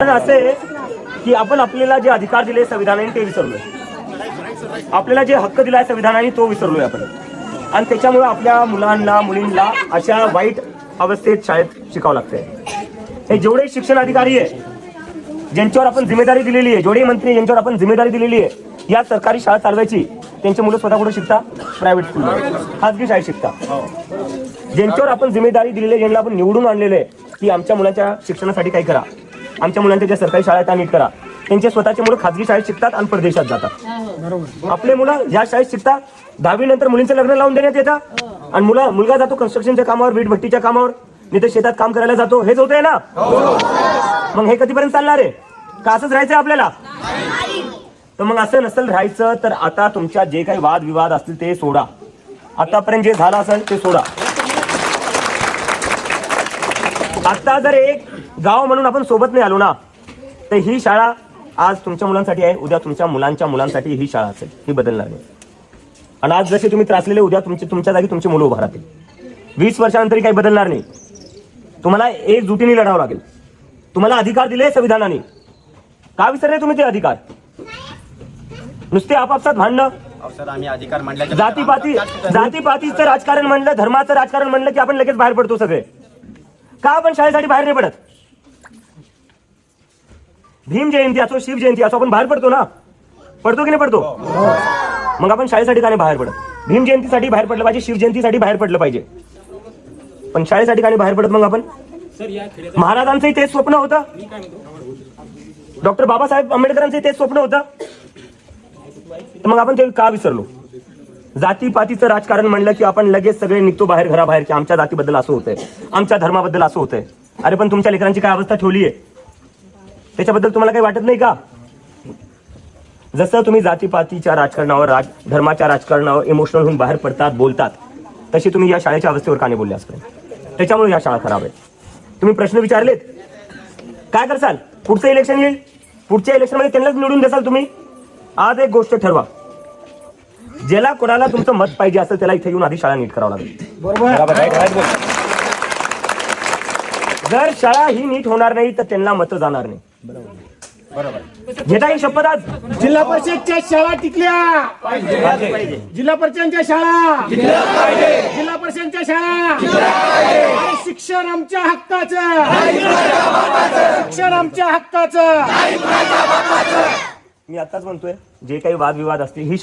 कारण असं आहे की आपण आपल्याला जे अधिकार दिले संविधानाने ते विसरलोय, आपल्याला जे हक्क दिलाय संविधानाने तो विसरलोय आपण, आणि त्याच्यामुळे आपल्या मुलांना मुलींना अशा वाईट अवस्थेत शाळेत शिकावं लागतंय. हे जेवढे शिक्षण अधिकारी आहे ज्यांच्यावर आपण जिम्मेदारी दिलेली आहे, जेवढे मंत्री ज्यांच्यावर आपण जिम्मेदारी दिलेली आहे या सरकारी शाळा चालवायची, त्यांची मुलं स्वतः कुठे शिकता? प्रायव्हेट स्कूल, खाजगी शाळेत शिकता. ज्यांच्यावर आपण जिम्मेदारी दिलेली आहे, ज्यांना आपण निवडून आणलेलं आहे की आमच्या मुलांच्या शिक्षणासाठी काही करा, आमच्या मुलांच्या ज्या सरकारी शाळा त्या नीट करा, त्यांचे स्वतःचे मुलं खाजगी शाळेत शिकतात आणि परदेशात जातात. आपले मुलं ज्या शाळेत शिकतात 10वी नंतर मुलींचं लग्न लावून देण्यात येतं आणि मुलगा जातो कन्स्ट्रक्शनच्या कामावर, वीट भट्टीच्या कामावर, नाही तर शेतात काम करायला जातो. हेच होतंय ना. मग हे कधीपर्यंत चालणार आहे? का असंच राहायचंय आपल्याला? तर मग असं नसेल राहायचं तर आता तुमच्या जे काही वादविवाद असतील ते सोडा. आतापर्यंत जे झालं असेल ते सोडा. आता जर एक गाव म्हणून आपण सोबत नाही आलो ना, तर ही शाळा आज तुमच्या मुलांसाठी आहे, उद्या तुमच्या मुलांच्या मुलांसाठी ही शाळा असेल, ही बदलणार नाही. आणि आज जसे तुम्ही त्रासलेले, उद्या तुमच्या जागी तुमची मुलं उभा राहतील. 20 वर्षानंतरही काही बदलणार नाही. तुम्हाला एकजुटीने लढावं लागेल. तुम्हाला अधिकार दिले संविधानाने, का विसरले तुम्ही ते अधिकार? नुसते आपापसात भांडणं, आम्ही अधिकार म्हणलं, जातीपातीचं राजकारण म्हणलं, धर्माचं राजकारण म्हणलं की आपण लगेच बाहेर पडतो सगळे. का आपण शाळेसाठी बाहेर नाही पडत? भीम जयंती असो, शिव जयंती असो, आपण बाहेर पडतो ना. पडतो की नाही पडतो? मग आपण शाळेसाठी का नाही बाहेर पडत? भीम जयंतीसाठी बाहेर पडलं पाहिजे, शिव जयंतीसाठी बाहेर पडलं पाहिजे, पण शाळेसाठी का नाही बाहेर पडत? मग आपण महाराजांचंही तेच स्वप्न होतं, डॉक्टर बाबासाहेब आंबेडकरांचंही तेच स्वप्न होतं, तर मग आपण ते का विसरलो? जातीपातीचं राजकारण म्हणलं की आपण लगेच सगळे निघतो बाहेर, घराबाहेर, की आमच्या जातीबद्दल असं होतंय, आमच्या धर्माबद्दल असं होतंय. अरे पण तुमच्या लेकरांची काय अवस्था ठेवली आहे त्याच्याबद्दल तुम्हाला काही वाटत नाही का? जसं तुम्ही जातीपातीच्या राजकारणावर, धर्माच्या राजकारणावर इमोशनल होऊन बाहेर पडतात, बोलतात, तशी तुम्ही या शाळेच्या अवस्थेवर का नाही बोलले आजपर्यंत? त्याच्यामुळे या शाळा खराब आहे. तुम्ही प्रश्न विचारलेत, काय करसाल? पुढचं इलेक्शन येईल, पुढच्या इलेक्शनमध्ये त्यांनाच निवडून देसाल तुम्ही. आज एक गोष्ट ठरवा, ज्याला कोणाला तुमचं मत पाहिजे असेल त्याला इथे येऊन आधी शाळा नीट करावं लागेल. बरोबर. जर शाळा ही नीट होणार नाही तर त्यांना मत जाणार नाही. बरोबर. घेता येईल शपथ आज? जिल्हा परिषदच्या शाळा टिकल्या पाहिजे, जिल्हा परिषदच्या शाळा, जिल्हा परिषदच्या शाळा, शिक्षण आमच्या हक्काचं, शिक्षण आमच्या हक्काचं. मी आताच म्हणतोय, जे काही वादविवाद असतील ही